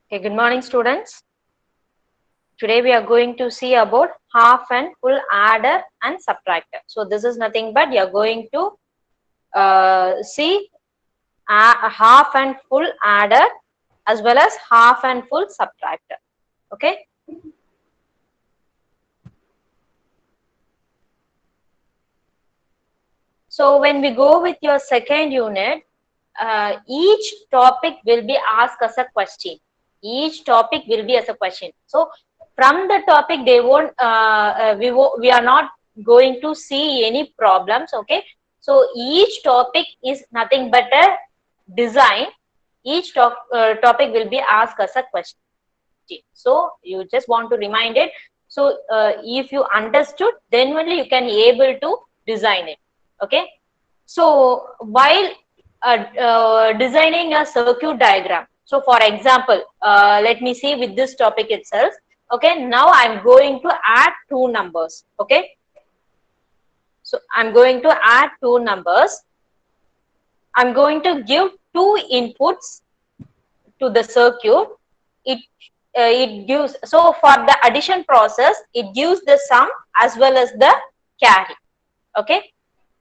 Okay, good morning, students. Today we are going to see about half and full adder and subtractor. So this is nothing but you are going to see a half and full adder as well as half and full subtractor. Okay. So when we go with your second unit, each topic will be asked as a question. Each topic will be as a question. So from the topic, they won't. We are not going to see any problems. Okay. So each topic is nothing but a design. Each topic will be asked as a question. So you just want to remind it. So if you understood, then only you can able to design it. Okay. So while designing a circuit diagram, so for example, let me see with this topic itself. Okay, now I'm going to add two numbers. Okay, so I'm going to add two numbers. I'm going to give two inputs to the circuit. It gives, so for the addition process, it gives the sum as well as the carry. Okay.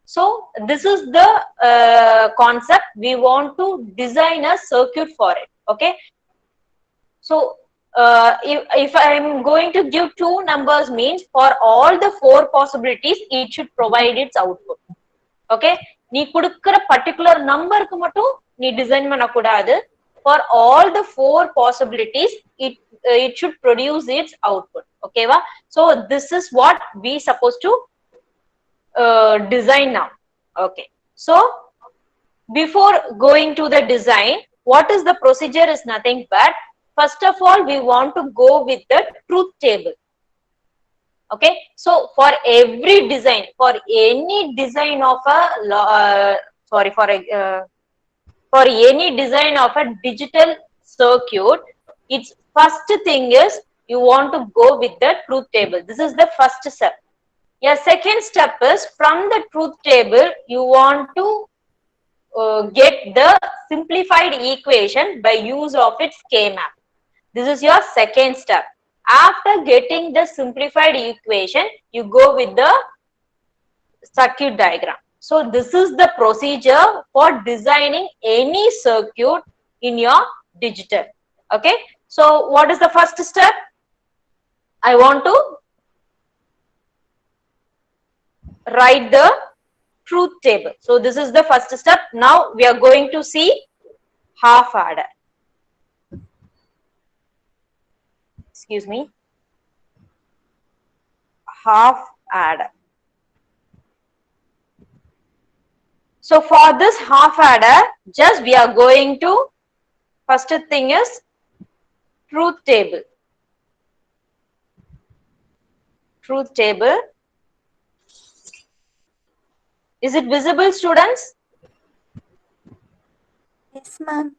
So this is the concept. We want to design a circuit for it. Okay. So if I'm going to give two numbers, means for all the four possibilities, it should provide its output. Okay. நீ கொடுக்கிற particular numberக்கு மட்டும் நீ design பண்ணக்கூடாது. For all the four possibilities, it should produce its output. Okay va? So this is what we supposed to design now. Okay. So before going to the design, what is the procedure is nothing but, first of all, we want to go with the truth table. Okay. So for every design, for any design of a for any design of a digital circuit, its first thing is you want to go with the truth table. This is the first step. Your second step is, from the truth table, you want to get the simplified equation by use of its K-map. This is your second step. After getting the simplified equation, you go with the circuit diagram. So this is the procedure for designing any circuit in your digital. Okay. So what is the first step? I want to write the truth table. So this is the first step. Now we are going to see half adder. Excuse me. Half adder. So for this half adder, just we are going to, first thing is truth table. Truth table. Is it visible, students? Yes, ma'am.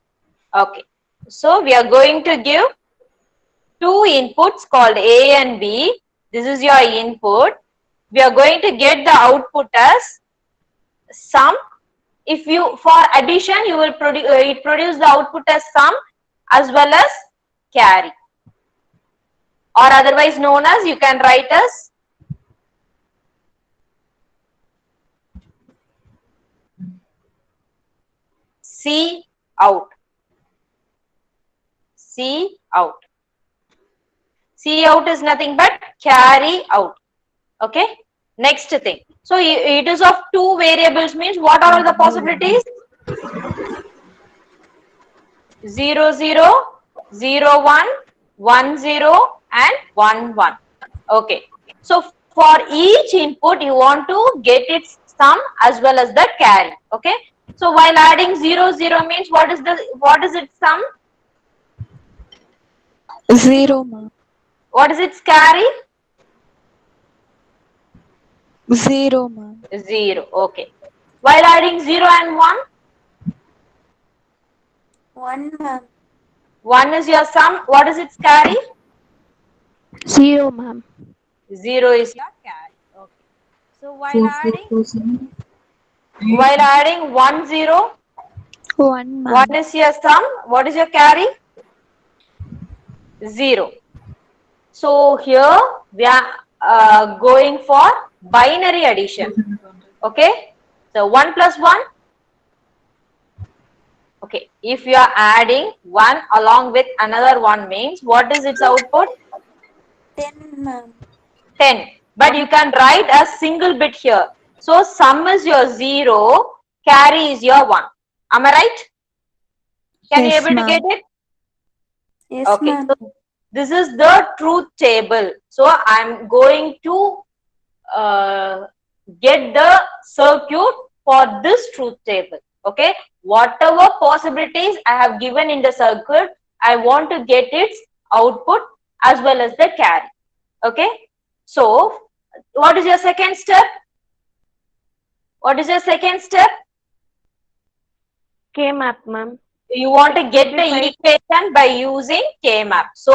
Okay. So we are going to give two inputs called A and B. This is your input. We are going to get the output as sum. If you, for addition, you will produce the output as sum as well as carry, or otherwise known as, you can write as C out. C out. C out is nothing but carry out. Okay. Next thing. So it is of two variables, means what are all the possibilities? 0, 0, 0, 1, 1, 0 and 1, 1. Okay. So for each input, you want to get its sum as well as the carry. Okay. So while adding 0, 0 means what is its sum? 0, ma'am. What is its carry? 0, ma'am. 0. Okay. While adding 0 and 1? 1, ma'am. 1 is your sum. What is its carry? 0, ma'am. 0 is your carry. Okay. So while adding 1, 0, 1, ma'am. 1 is your sum. What is your carry? 0. So here we are going for binary addition. Okay. So 1 plus 1. Okay. If you are adding 1 along with another 1 means what is its output? 10, ma'am. 10. But you can write a single bit here. So sum is your 0, carry is your 1. Am I right? Can you Yes, able to get ma'am. it? Yes, Okay. ma'am. So this is the truth table. So I'm going to get the circuit for this truth table. Okay. Whatever possibilities I have given in the circuit, I want to get its output as well as the carry. Okay. So what is your second step? What is your second step? K-map, ma'am. You want to get the equation by using K-map. So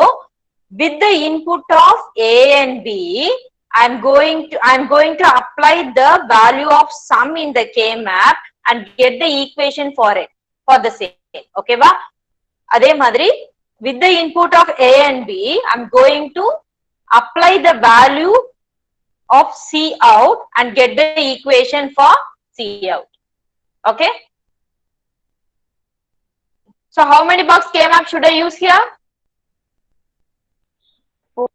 with the input of A and B, I'm going to apply the value of sum in the K-map and get the equation for it, for the same. Okay, va? Adhe madri, with the input of A and B, I'm going to apply the value of C out and get the equation for C out. Okay. So how many box K-map should I use here? 4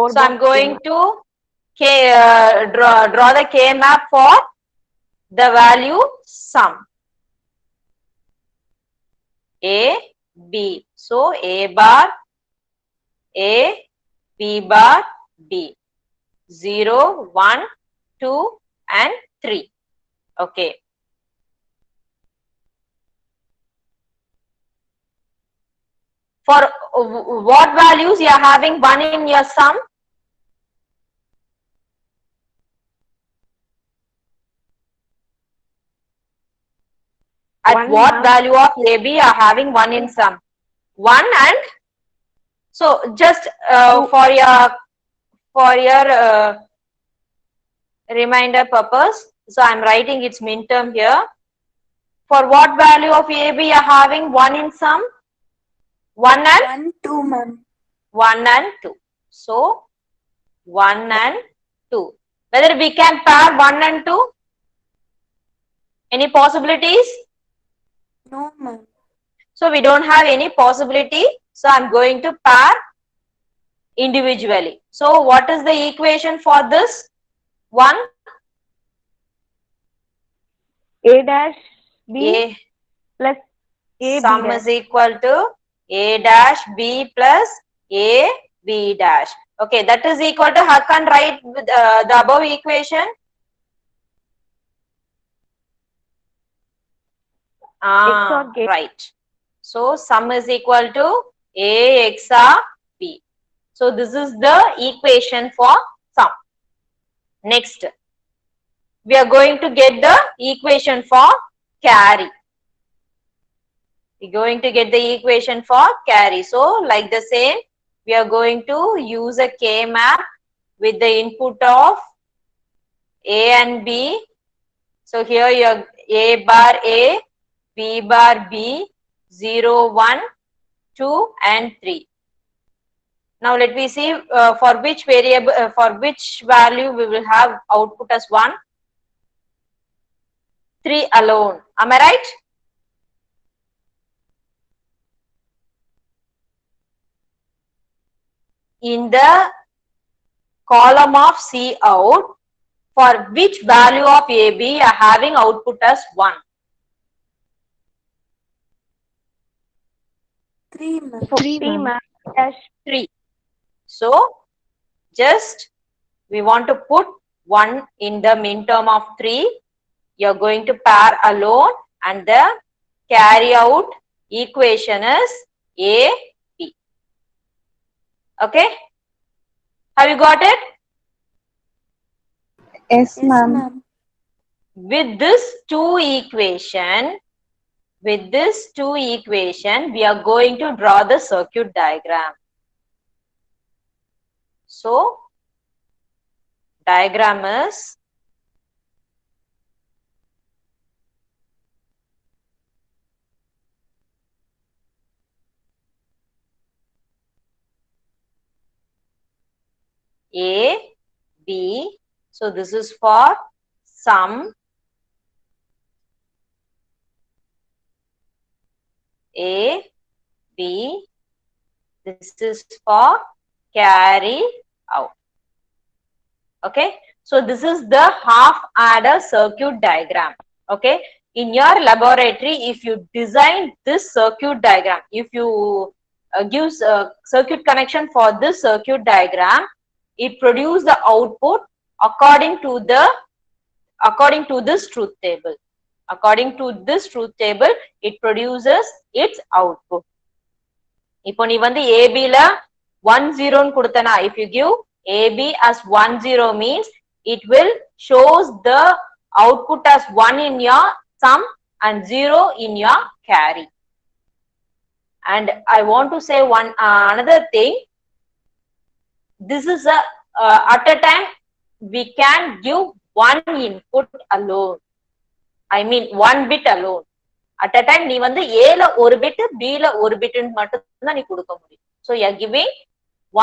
So I'm box going K-map. to draw the K-map for the value sum. A, B. So A bar, A, B bar, B. 0, 1, 2 and 3. Okay. For what values you are having 1 in your sum? At 1, what ma'am. value of AB you are having 1 in sum? 1 and so just for your reminder purpose, so I'm writing its min term here. For what value of AB you are having 1 in sum? 1 and 1, 2, ma'am. 1 and 2. So 1 and 2. Whether we can pair 1 and 2? Any possibilities? No, ma'am. So we don't have any possibility. So I'm going to pair individually. So what is the equation for this? 1? A dash B A plus A B sum dash. is equal to A dash B plus A B dash. Okay, that is equal to, how can write with, the above equation? XOR gate. Right. So sum is equal to A XOR B. So this is the equation for sum. Next, we are going to get the equation for carry. We're going to get the equation for carry. So like the same, we are going to use a K-map with the input of A and B. So here your A bar A, B bar B, 0, 1, 2 and 3. Now let me see for which variable, for which value we will have output as 1. 3 alone. Am I right? In the column of C out, for which value of AB are having output as 1? 3, ma'am. 3, 3, ma'am. ma'am. Dash 3. So just we want to put 1 in the min term of 3. You're going to pair alone and the carry out equation is A, B. Okay? Have you got it? Yes, Yes, ma'am. ma'am. With this two equation, we are going to draw the circuit diagram. So, diagram is A, B. So this is for sum. A, B. This is for carry out. Okay. So this is the half adder circuit diagram. Okay. In your laboratory, if you design this circuit diagram, if you give circuit connection for this circuit diagram, it produces the output according to this truth table. According to this truth table, it produces its output. இப்போ நீ வந்து AB ல 1 0 ன்னு கொடுத்தனா, if you give AB as 1 0 means it will shows the output as 1 in your sum and 0 in your carry. And I want to say one another thing. This is a at a time we can give one input alone. I mean one bit alone. At a time நீ வந்து A ல ஒரு bit, B ல ஒரு bit மட்டும் தான் நீ கொடுக்க முடியும். So you are giving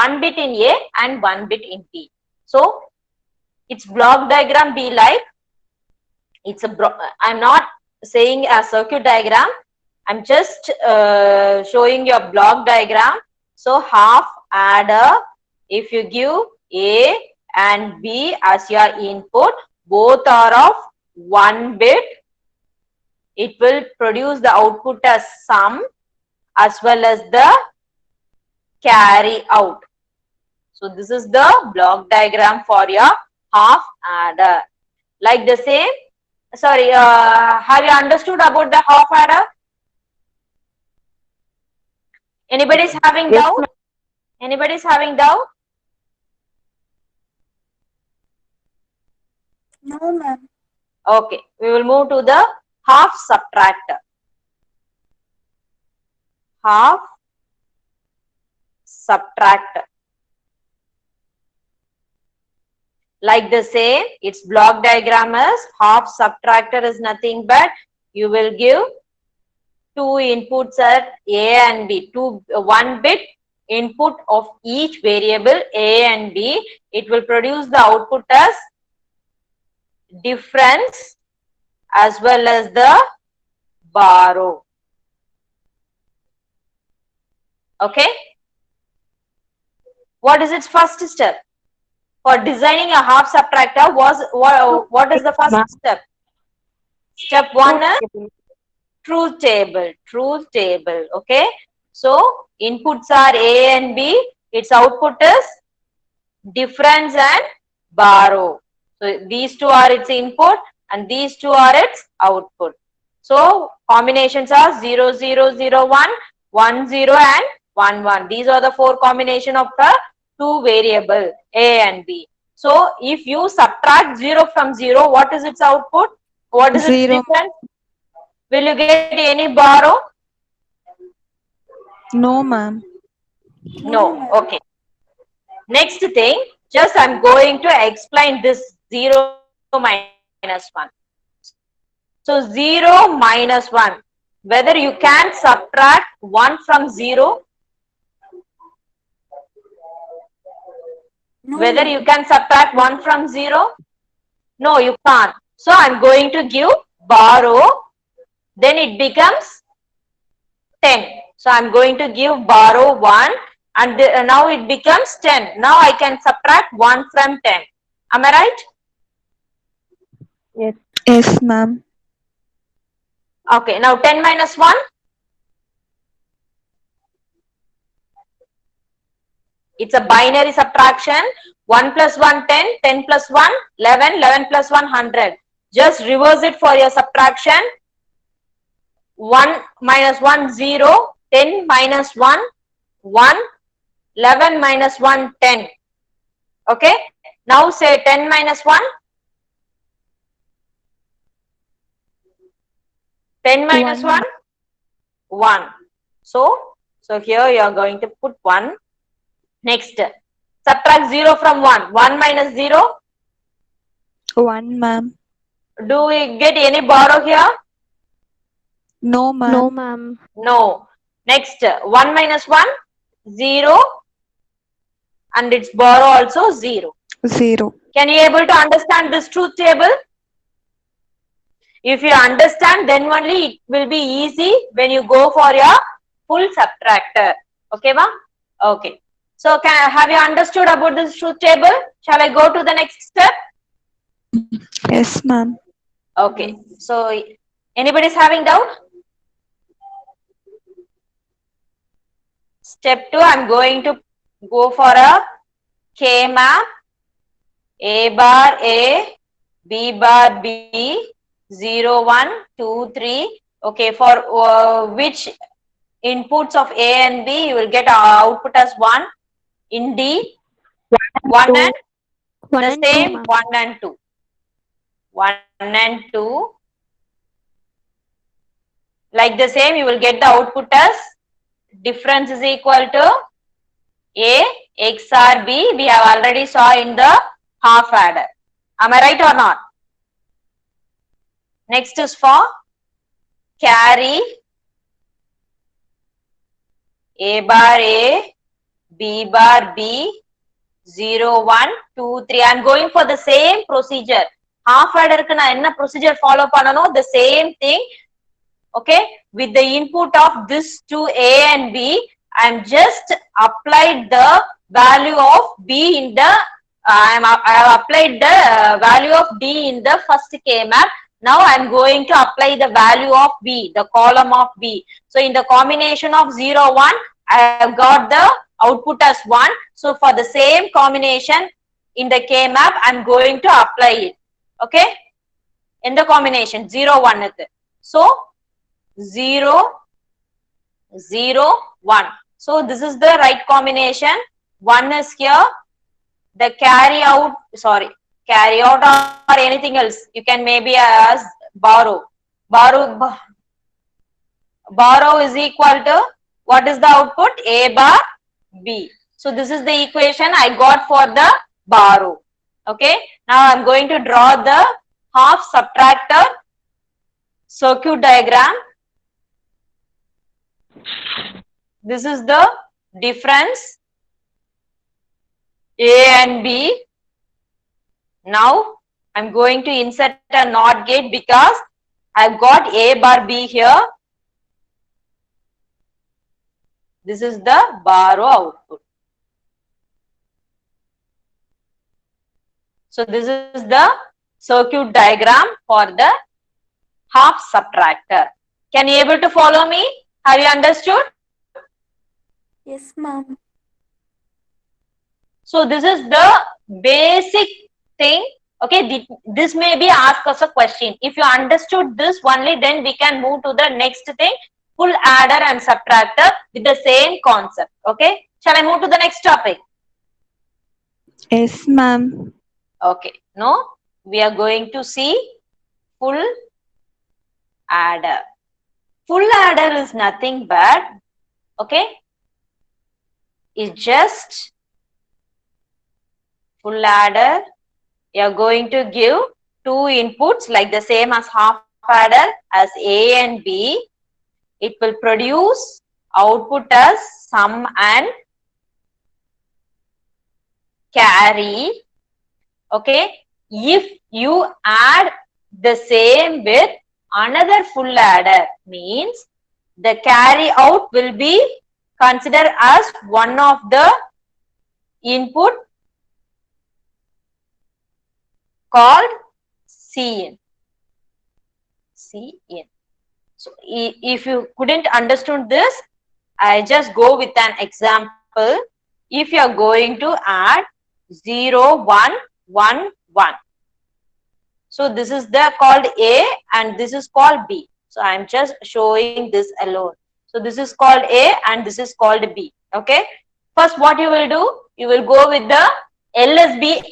one bit in A and one bit in B. So its block diagram be like, it's a I'm not saying a circuit diagram, I'm just showing your block diagram. So half adder, if you give A and B as your input, both are of 1 bit, it will produce the output as sum as well as the carry out. So this is the block diagram for your half adder. Like the same, sorry, have you understood about the half adder? Anybody is having doubt? Anybody is having doubt? No, ma'am. Okay, we will move to the half subtractor. Half subtractor. Like the same, its block diagram is half subtractor is nothing but you will give two inputs at A and B, one bit input of each variable A and B. It will produce the output as difference as well as the borrow. Okay. What is its first step? For designing a half subtractor, what is the first step? Step 1 is truth table. Truth table. Okay. So inputs are A and B. Its output is difference and borrow. So these two are its input and these two are its output. So combinations are 0 0 0 1, 1 0 and 1 1. These are the four combination of the two variable A and B. So if you subtract 0 from 0, what is its output? What is its difference? Will you get any borrow? No, ma'am. No. Okay. Next thing, just I'm going to explain this 0 minus 1. So 0 minus 1, whether you can subtract 1 from 0, No, whether ma'am. you can subtract 1 from 0, no, you can't. So I'm going to give borrow, then it becomes 10. So I'm going to give borrow 1 and now it becomes 10. Now I can subtract 1 from 10. Am I right? Yes. Yes, ma'am. Okay, now 10 minus 1. It's a binary subtraction. 1 plus 1, 10, 10 plus 1, 11, 11 plus 1, 100. Just reverse it for your subtraction. 1 minus 1, 0. 10 minus 1, 1. 11 minus 1, 10. Okay. Now say 10 minus 1. 10 minus 1, 1. So here you are going to put 1. Next, subtract 0 from 1. 1 minus 0. 1, ma'am. Do we get any borrow here? No, ma'am. No, ma'am. No. Next, 1 minus 1, 0. and its borrow also 0. 0. Can you able to understand this truth table? If you understand, then only it will be easy when you go for your full subtractor. Okay, ma? Okay. So have you understood about this truth table? Shall I go to the next step? Yes, ma'am. Okay. So anybody is having doubt? Step 2, I'm going to go for a K map. A bar A, B bar B, 0, 1, 2, 3. Okay, for which inputs of A and B, you will get output as 1. In D, 1 and the same 1 and 2. 1 and 2. Like the same, you will get the output as difference is equal to A XOR B. We have already saw in the half adder. Am I right or not? Next is for carry. A bar A, B bar B, 0, 1, 2, 3. I am going for the same procedure. Half adder ku na enna procedure follow panano? The same thing. Okay. With the input of this two A and B, I am just applied the value of B in the I have applied the value of D in the first K map. Now I am going to apply the value of B, the column of B. So in the combination of 0, 1, I have got the output as 1. So for the same combination in the K map, I am going to apply it. Okay. In the combination 0, 1. So 0, 0, 1. So this is the right combination. 1 is here. The carry out or anything else. You can maybe ask borrow. Borrow is equal to, what is the output? A bar B. So this is the equation I got for the borrow. Okay. Now I'm going to draw the half subtractor circuit diagram. This is the difference A and B. Now I'm going to insert a NOT gate because I've got A bar B here. This is the borrow output. So this is the circuit diagram for the half subtractor. Can you able to follow me? Have you understood? Yes, ma'am. So this is the basic thing. Okay, this may be asked as a question. If you understood this only, then we can move to the next thing, full adder and subtractor with the same concept. Okay, shall I move to the next topic? Yes, ma'am. Okay, no, we are going to see full adder. Full adder is nothing but, okay, is just full adder. You are going to give two inputs like the same as half adder as A and B. It will produce output as sum and carry. Okay. If you add the same with another full adder, means the carry out will be considered as one of the input called Cin. Cin. So if you couldn't understand this, I just go with an example. If you are going to add 0, 1, 1, 1. So this is the called A and this is called B. So I am just showing this alone. So this is called A and this is called B. Okay. First what you will do, you will go with the LSB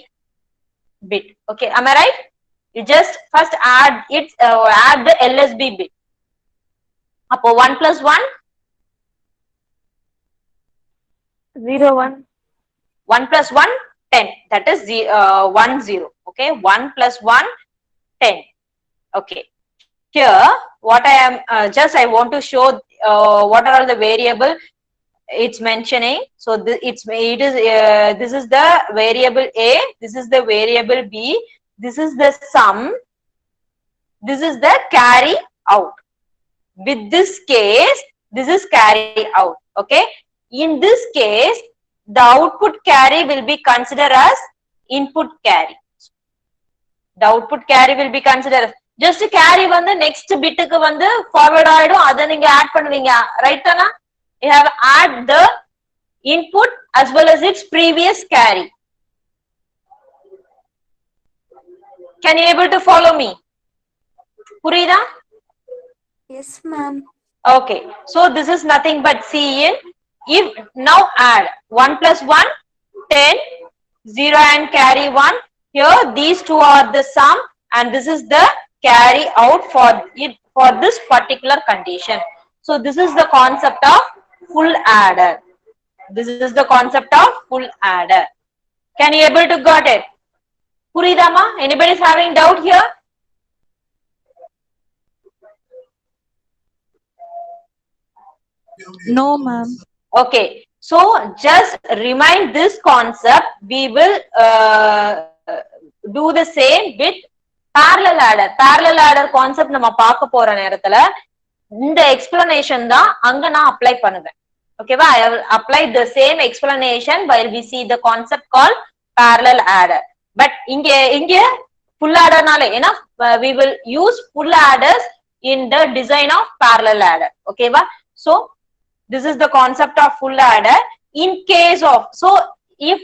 bit. Okay, am I right? You just first add it, add the LSB bit. Upper 1 plus 1? 0, 1. 1 plus 1, 10. That is 1, 0. Okay, 1 plus 1, 10. Okay. Here, what I am, I want to show what are all the variable. it's mentioning. So this is the variable A, this is the variable B, this is the sum, this is the carry out. With this case, this is carry out. Okay. In this case, the output carry will be considered as input carry. The output carry will be considered as just carry வந்து next bit க்கு வந்து forward ஆயிடும், அதை நீங்க add பண்ணுவீங்க, right தானா? You have add the input as well as its previous carry. Can you able to follow me? புரியுதா? Yes, ma'am. Okay, so this is nothing but Cin. If now add 1 plus 1, 10, 0 and carry 1. Here these two are the sum and this is the carry out for it for this particular condition. So this is the concept of full adder. This is the concept of full adder. Can you able to got it? Puridama? Anybody is having doubt here? No, ma'am. Okay, so just remind this concept. We will do the same with parallel adder. Parallel adder concept நம்ம பார்க்க போற நேரத்துல இந்த explanation தான் அங்க நான் apply பண்ணுவேன். Okay வா? I will apply the same explanation while we see the concept called parallel adder. But இங்க full adder நால ஏன்னா we will use full adders in the design of parallel adder. Okay வா? So this is the concept of full adder. In case of, so if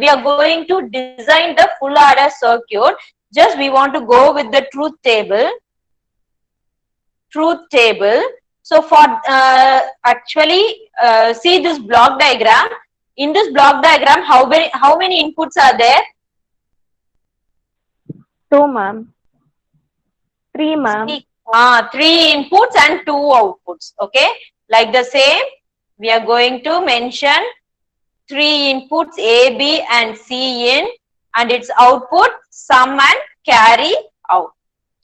we are going to design the full adder circuit, just we want to go with the truth table. So for actually see this block diagram. In this block diagram, how many inputs are there? 2, ma'am. 3, ma'am. 3 inputs and 2 outputs. Okay. Like the same, we are going to mention 3 inputs A, B and C in and its output sum and carry out.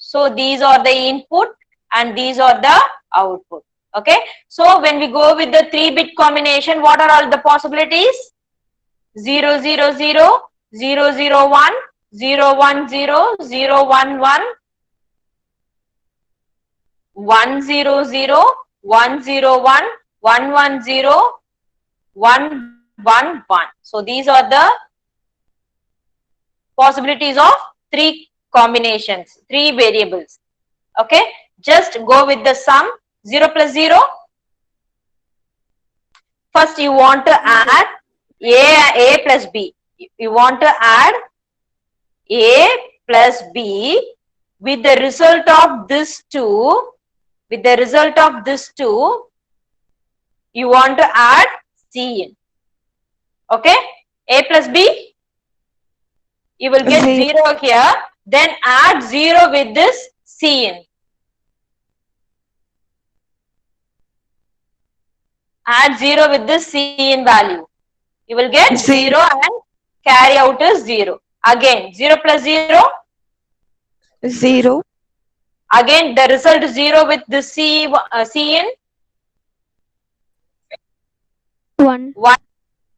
So these are the input and these are the output. Okay. So when we go with the 3-bit combination, what are all the possibilities? 0, 0, 0, 0, 0, 1, 0, 1, 0, 0, 1, 1, 1, 0, 0, 1, 0, 1, 1, 1, 0, 1, 1, 1. So these are the possibilities of 3 combinations, 3 variables. Okay. Just go with the sum. 0 plus 0. First you want to add A plus B. You want to add A plus B with the result of this 2. With the result of this 2, you want to add C in. Okay? A plus B, you will get 0 here. Then add 0 with this C in. Add 0 with this C in value. You will get 0 and carry out is 0. Again, 0 plus 0. 0. Again, the result is 0 with the C in. 1.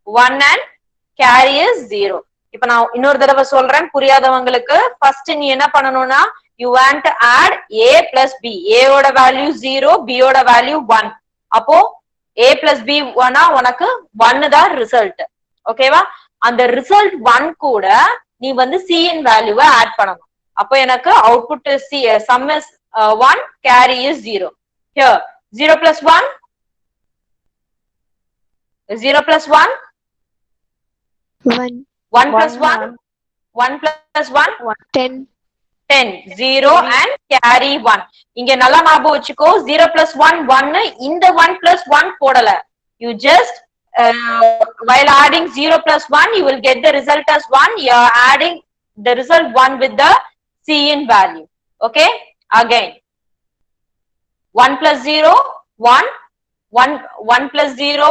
1 and carry is 0. இப்ப நான் இன்னொரு தடவை சொல்றேன் புரியாதவங்களுக்கு. first நீ என்ன பண்ணனும்னா you want to add A plus B. A ஓட value 0, B ஓட value 1. அப்போ A plus B ஆனா உனக்கு 1 தான் ரிசல்ட். ஓகேவா? அந்த ரிசல்ட் 1 கூட நீ வந்து C in value ஆட் பண்ணணும். அப்போ எனக்கு output sum is 1, carry is 0. Here 0 plus 1, 0 plus 1, 1. 1 plus 1, 1 plus 1, 10. 10, 0 and carry 1. இங்க நல்லா ஞாபகம் வச்சுக்கோ, 0 plus 1, 1, இந்த 1 plus 1 போடல. You just, while adding 0 plus 1, you will get the result as 1. You are adding the result 1 with the C in value. Okay? Again. 1 plus 0, 1, 1 plus 0,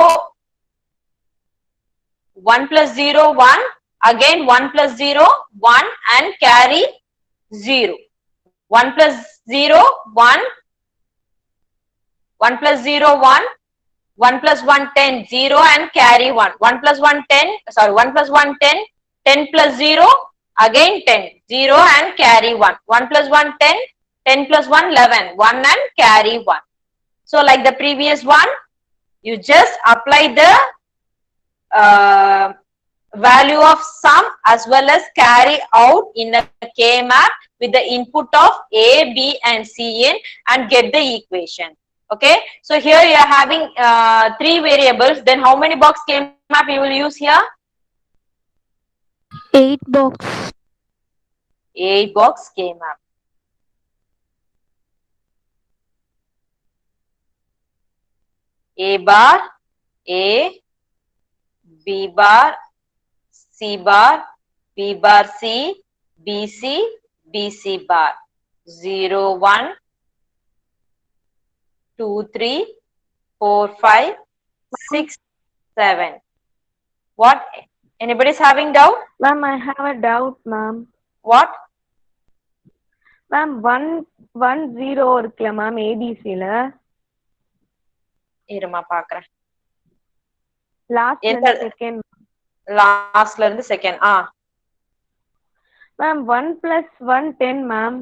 1 plus 0, 1, again 1 plus 0, 1 and carry 0. 1 plus 0, 1, 1 plus 0, 1, 1 plus 1 10, 0 and carry 1. 1 plus 1 10, sorry, 1 plus 1 10, 10 plus 0, again 10, 0 and carry 1. 1 plus 1 10, 10 plus 1 11, 1 and carry 1. So like the previous one, you just apply the value of sum as well as carry out in a K map with the input of A, B and C in and get the equation. Okay, so here you are having 3 variables. Then how many box K map you will use here? 8 box. 8 box K map. A bar, A, B bar, C bar, B bar C, BC, BC bar. 0, 1, 2, 3, 4, 5, 6, 7. What? Anybody's having doubt? Ma'am, I have a doubt, ma'am. What? Ma'am, 1 0 இருக்குல்ல ma'am ABCல இருமா பாக்குறேன். லாஸ்ட்ல second. லாஸ்ட்ல இருந்து second. Ma'am 1 plus 1 10 ma'am.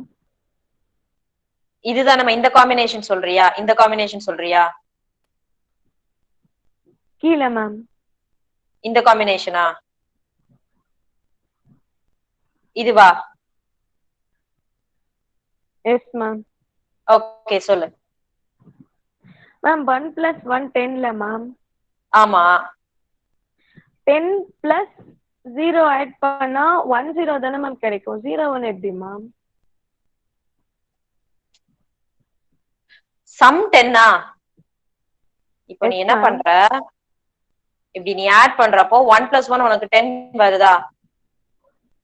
இதுதான் நம்ம இந்த combination சொல்றியா? இந்த காம்பினேஷன் சொல்றியா? கீழ மேம். இந்த காம்பினேஷனா? இதுவா? Yes ma'am. ஓகே சொல்லு. மேம் 1 plus 1 10ல மேம். ஆமா. 10 plus 0 ஆட் பண்ணா 1 0 தானே மேம் கிடைக்கும். 0 1 எப்படி மேம்? சம் 10 இப்போ நீ என்ன பண்ற? இப்படி நீ ஆட் பண்றப்போ 1 plus 1 உனக்கு 10 வருதா?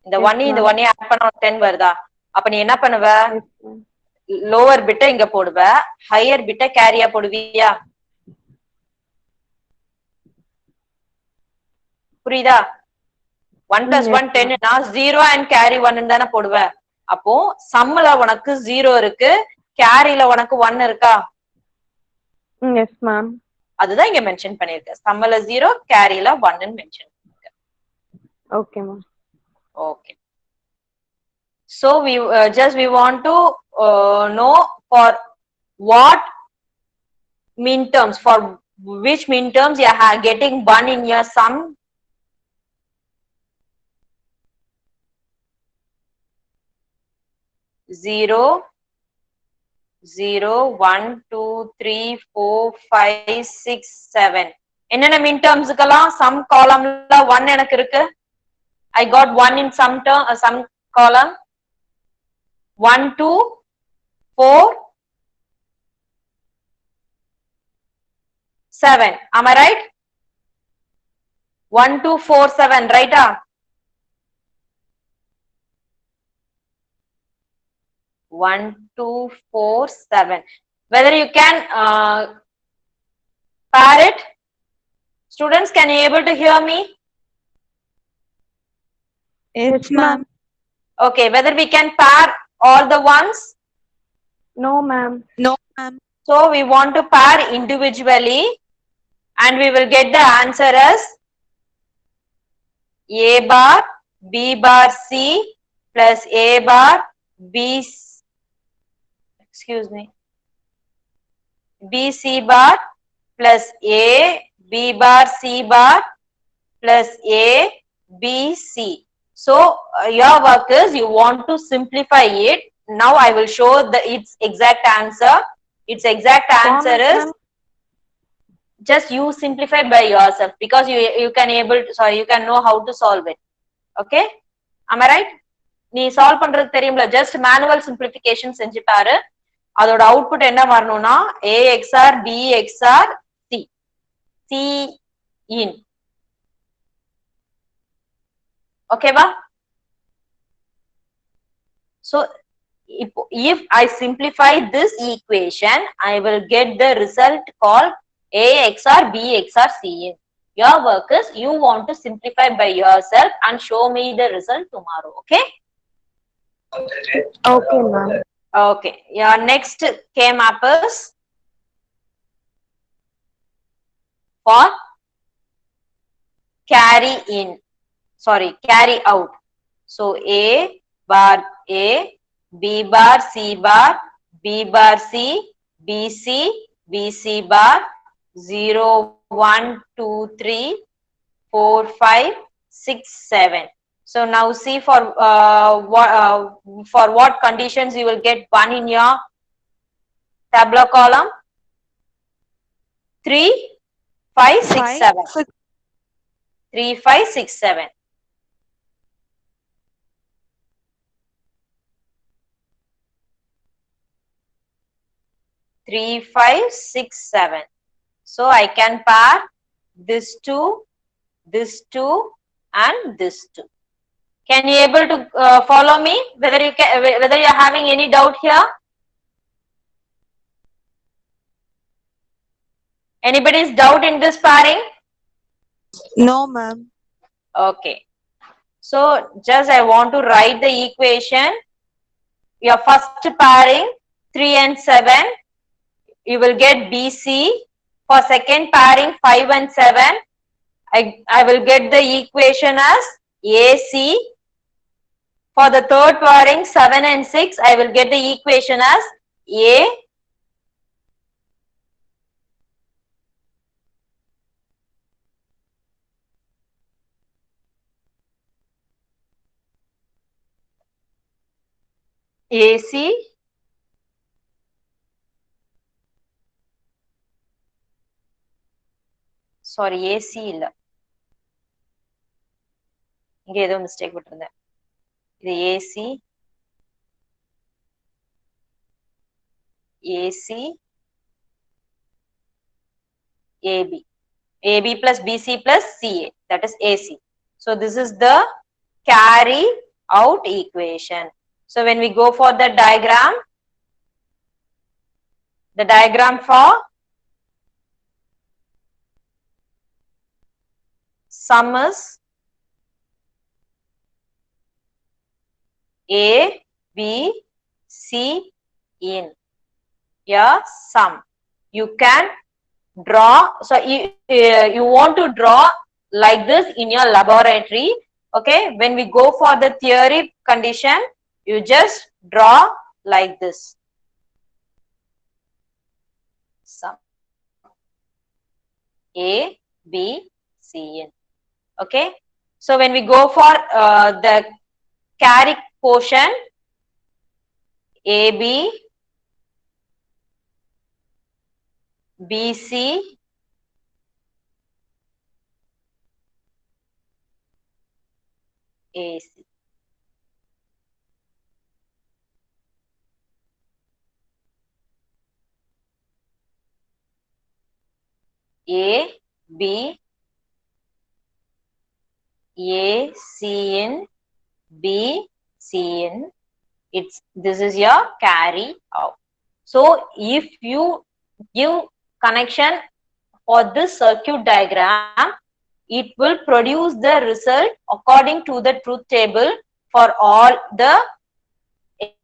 இந்த 1 இந்த 1 ஆட் பண்ணா 10 வருதா? அப்ப நீ என்ன பண்ணுவ? லோவர் பிட்ட இங்க போடுவ, ஹையர் பிட்ட கேரியா போடுவியா? புரியுதா? 1 plus 1 10 னா 0 and carry 1 தானே போடுவ. அப்போ சம்ல உனக்கு 0 இருக்கு, கேரில உனக்கு 1 இருக்கா? Yes ma'am. அதுதான் இங்க மென்ஷன் பண்ணிருக்க. சம்ல 0, கேரில 1 ன்னு மென்ஷன் பண்ணிருக்க. Okay ma'am. Okay. So we want to know for what minterms, for which minterms you are getting 1 in your sum. Zero, 0, 1, 2, 3, 4, 5, 6, 7. என்னென்ன mintermsக்கெல்லாம் sum columnல 1 எனக்கு இருக்கு. I got 1 in some term, some column. 1, 2, 4, 7. Am I right? 1, 2, 4, 7. Right? 1, 2, 4, 7. Whether you can pair it? Students, can you able to hear me? Yes, ma'am. Okay, whether we can pair all the ones? No ma'am. No, ma'am. So we want to pair individually and we will get the answer as A bar B bar C plus A bar B, excuse me, B C bar plus A B bar C bar plus A B C. So your work is you want to simplify it. Now I will show its exact answer. Its exact answer is just you simplify by yourself because you can able to, sorry, you can know how to solve it. Okay, am I right? நீ solve பண்றது தெரியும்ல, just manual simplification செஞ்சு பாரு. அதோட output என்ன வரணும்னா A XR B XR C, C in. Okay va? So if I simplify this equation, I will get the result called A XR B XR C in. Your work is you want to simplify by yourself and show me the result tomorrow. Okay? Okay ma'am. Okay. Your next K map is for carry out. So A bar A, B bar C bar, B bar C, BC, BC bar, 0, 1, 2, 3, 4, 5, 6, 7. So now see for what conditions you will get 1 in your tabular column. 3, 5, 6, 7. 3, 5, 6, 7. Three, 5, 6, 7. So I can pair this 2, and this 2. Can you able to follow me? Whether you are having any doubt here? Anybody's doubt in this pairing? No, ma'am. Okay. So just I want to write the equation. Your first pairing 3 and 7. You will get BC. For second pairing 5 and 7. I will get the equation as AC. For the third pairing 7 and 6, I will get the equation as A. AC sorry AC இல்ல இங்க ஏதோ mistake விட்டுருந்தேன் இது AC AB plus BC plus CA, that is AC. So this is the carry out equation. So when we go for the diagram for sum is A, B, C in. Yeah, sum. You can draw. So you want to draw like this in your laboratory. Okay. When we go for the theory condition, you just draw like this. Sum. A, B, C in. Okay. So when we go for the carry quotient, AB, BC, AC. A, B, A, C in, B, C in. This is your carry out. So if you give connection for this circuit diagram, it will produce the result according to the truth table for all the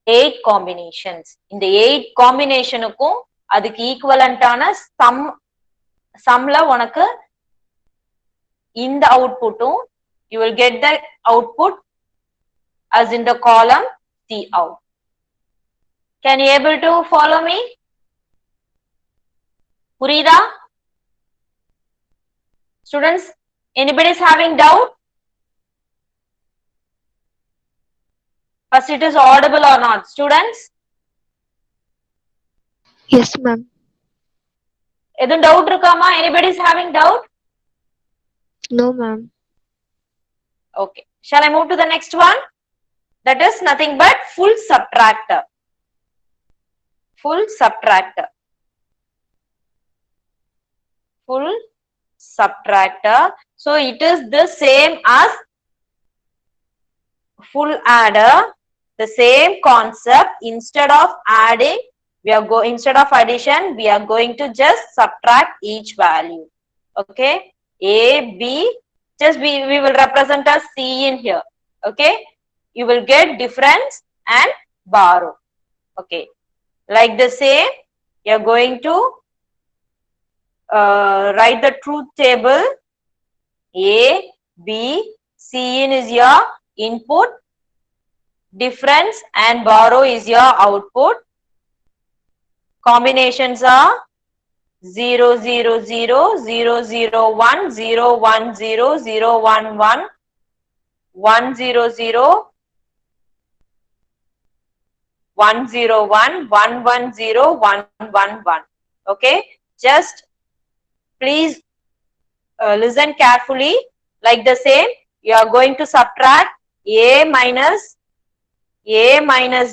8 combinations. In the 8 combinationuக்கும் அதுக்கு ஈக்குவலண்டான sumல உனக்கு இந்த outputம் you will get the output as in the column C out. Can you able to follow me? Purida? Students, anybody is having doubt? First, it is audible or not? Students? Yes, ma'am. Edun doubt irukama? Anybody is having doubt? No, ma'am. Okay. Shall I move to the next one? That is nothing but full subtractor. Full subtractor. Full subtractor. So it is the same as full adder. The same concept. Instead of adding, instead of addition, we are going to just subtract each value. Okay. A, B, just we will represent as C in here. Okay. You will get difference and borrow. Okay. Like the same, you are going to write the truth table. A, B, C in is your input, difference and borrow is your output. Combinations are 0, 0, 0, 0, 0, 1, 0, 1, 0, 0, 1, 1, 1, 0, 0, 1, 0, 1, 1, 1, 0, 1, 1, 1. Okay, just please listen carefully. Like the same, you are going to subtract A minus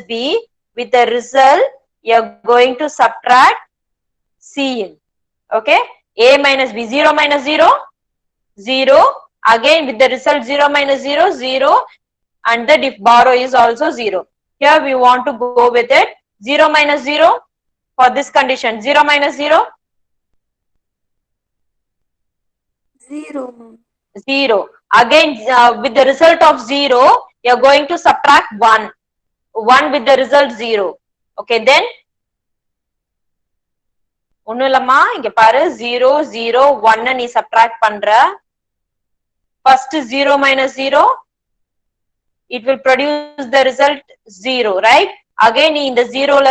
B. With the result, you are going to subtract C in. Okay, A minus B, 0 minus 0, 0. Again with the result 0 minus 0, 0. And the borrow is also 0. Here we want to go with it. 0 minus 0 for this condition. 0 minus 0. 0, ma'am. 0. Again with the result of 0, you are going to subtract 1. 1 with the result 0. Okay, then ஒண்ணும் இல்லம்மா இங்க பாரு 0 0 1 நீ subtract பண்ற. First 0 minus 0, it will produce the result 0, right? Again நீ இந்த 0 ல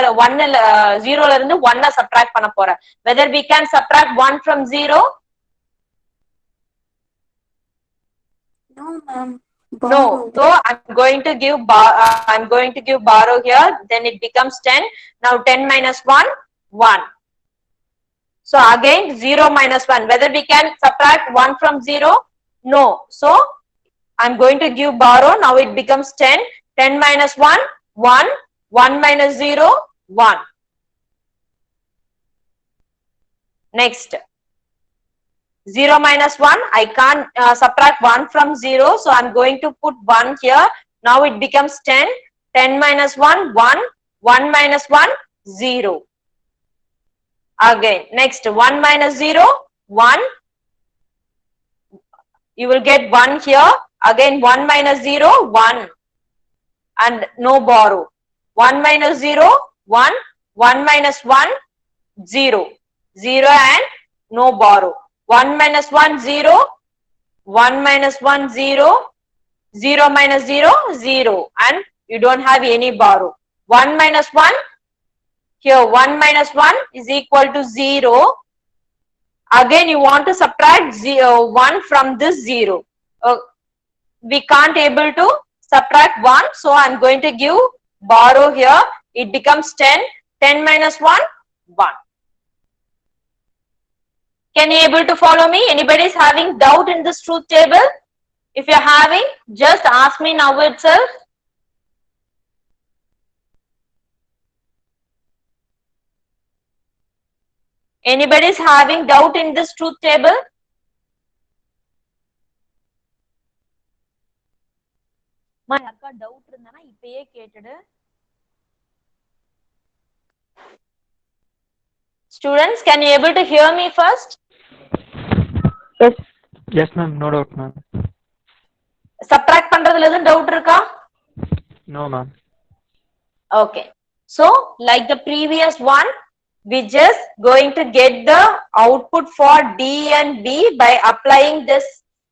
0 ல இருந்து 1 subtract பண்ண போற. Whether we can subtract 1 from 0? No, ma'am. No. So I'm going to give borrow here. Then it becomes 10. Now 10 minus 1, 1. So again 0 minus 1. Whether we can subtract 1 from 0? No. So I'm going to give borrow. Now it becomes 10. 10 minus 1, 1. 1 minus 0, 1. Next. 0 minus 1. I can't subtract 1 from 0. So I'm going to put 1 here. Now it becomes 10. 10 minus 1, 1. 1 minus 1, 0. Again, next 1 minus 0, 1. You will get 1 here. Again 1 minus 0, 1. And no borrow. 1 minus 0, 1. 1 minus 1, 0. 0 and no borrow. 1 minus 1, 0. 1 minus 1, 0. 0 minus 0, 0. And you don't have any borrow. 1 minus 1. Here 1 minus 1 is equal to 0. Again you want to subtract 1 from this 0. We can't able to subtract 1. So I'm going to give borrow here. It becomes 10. 10 minus 1, 1. Can you able to follow me? Anybody is having doubt in this truth table? If you're having, just ask me now itself. Anybody is having doubt in this truth table? My akka doubt irundana ippeye ketudu. Students, can you able to hear me first? Yes. Yes, ma'am. No doubt, ma'am. Subtract பண்றதுல எதுவும் doubt இருக்கா? No, ma'am. Okay. So, like the previous one, we just going to get the output for D and B by applying this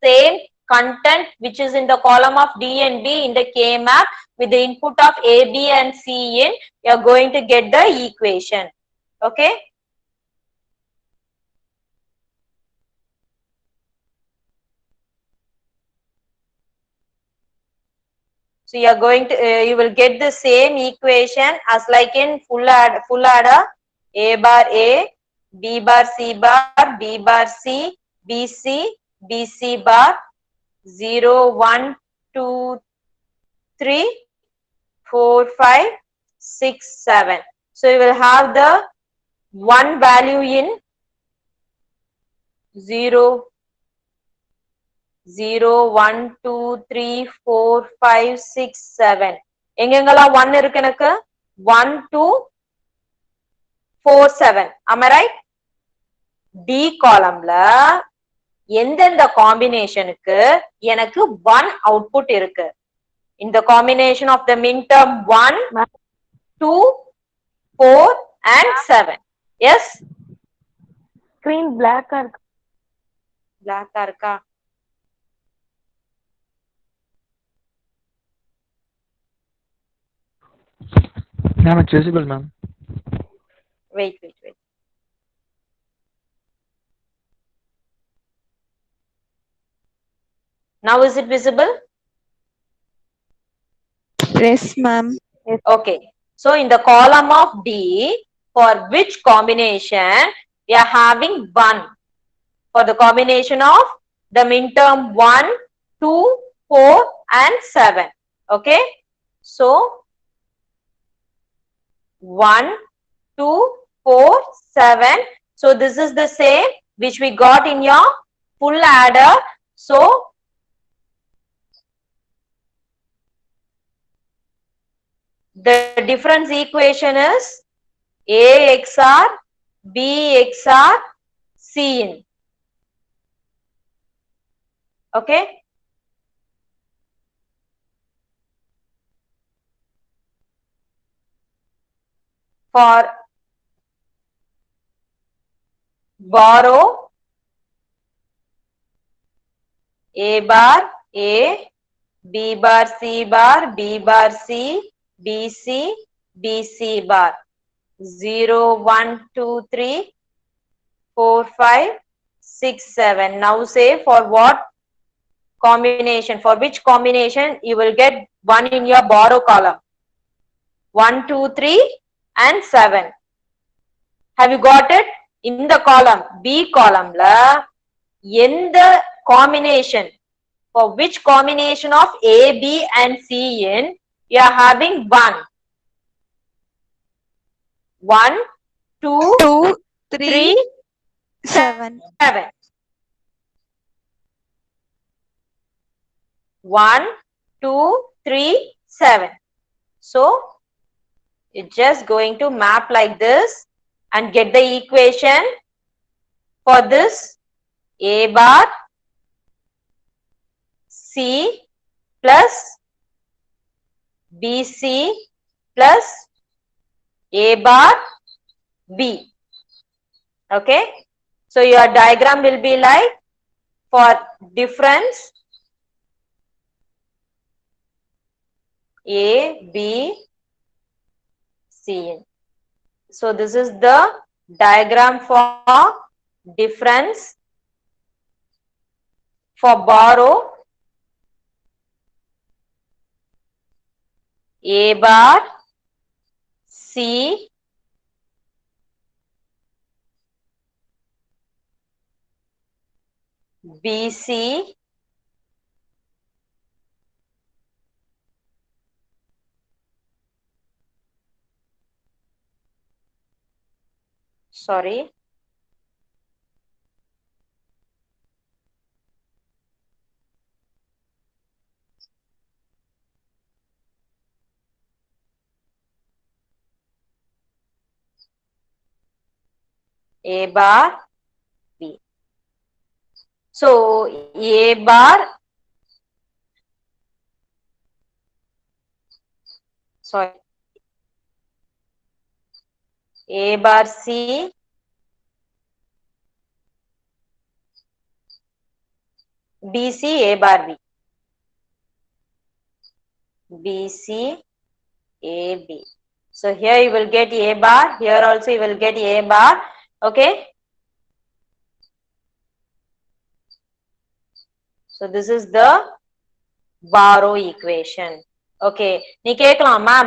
same content which is in the column of D and B in the K map with the input of A, B and C in. You are going to get the equation. Okay. So you are going to, you will get the same equation as like in full adder. A bar A, B bar C bar, B bar C, BC, BC bar, 0, 1, 2, 3, 4, 5, 6, 7. So you will have the one value in 0, 0, 1, 2, 3, 4, 5, 6, 7. எங்கெங்கலா 1 இருக்கு எனக்கு 1, 2, 4, 7. Am I right? D columnல எந்தெந்த காம்பினேஷனுக்கு எனக்கு 1 output இருக்கு? In the combination of the minterm 1, 2, 4 and 7. Yes? Screen பிளாக்கா இருக்கு. Black இருக்கா? Ma'am, it's visible, ma'am. Wait. Now is it visible? Yes, ma'am. Okay. So in the column of D, for which combination we are having 1? For the combination of the minterm 1, 2, 4 and 7. Okay. So 1, 2, 4, 7. So this is the same which we got in your full adder. So the difference equation is A XR B XR C in. Okay. For borrow, A bar A, B bar C bar, B bar C, B C, B C bar. 0, 1, 2, 3, 4, 5, 6, 7. Now say for what combination? For which combination you will get 1 in your borrow column? 1, 2, 3 and 7. Have you got it? In the column B column la in the combination, for which combination of A, B and C in you are having 1. 1, 2, 2, 3, 3, 7. 7. 1, 2, 3, 7. So it's just going to map like this and get the equation for this. A bar C plus BC plus A bar B. Okay. So your diagram will be like for difference A, B, C. So this is the diagram for difference for borrow. A bar C BC sorry A bar B. So A bar sorry A bar C BC A bar B. BC A B. So here you will get A bar, here also you will get A bar. Okay. So this is the borrow equation. Okay. நீ கேட்கலாம் ma'am,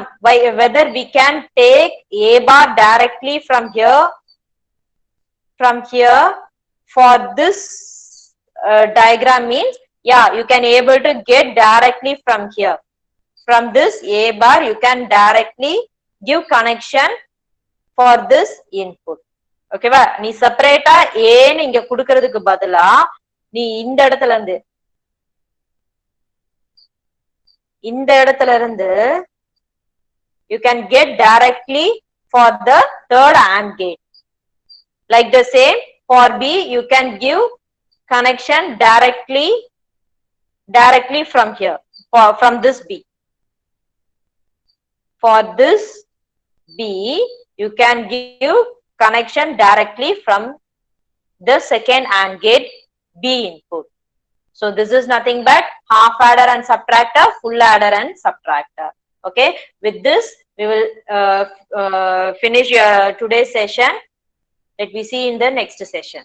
whether we can take A bar directly from here for this diagram means, yeah, you can able to get directly from here. From this A bar you can directly give connection for this input. Okay va? நீ செப்பரேட்டா A ன்னு இங்க குடுக்கிறதுக்கு பதிலா நீ இந்த இடத்துல இருந்து you can get directly for the third AND gate. Like the same for B you can give connection directly from here, from this B. For this B you can give connection directly from the second and get B input. So this is nothing but half adder and subtractor, full adder and subtractor. Okay, with this we will finish today's session. Let me see in the next session.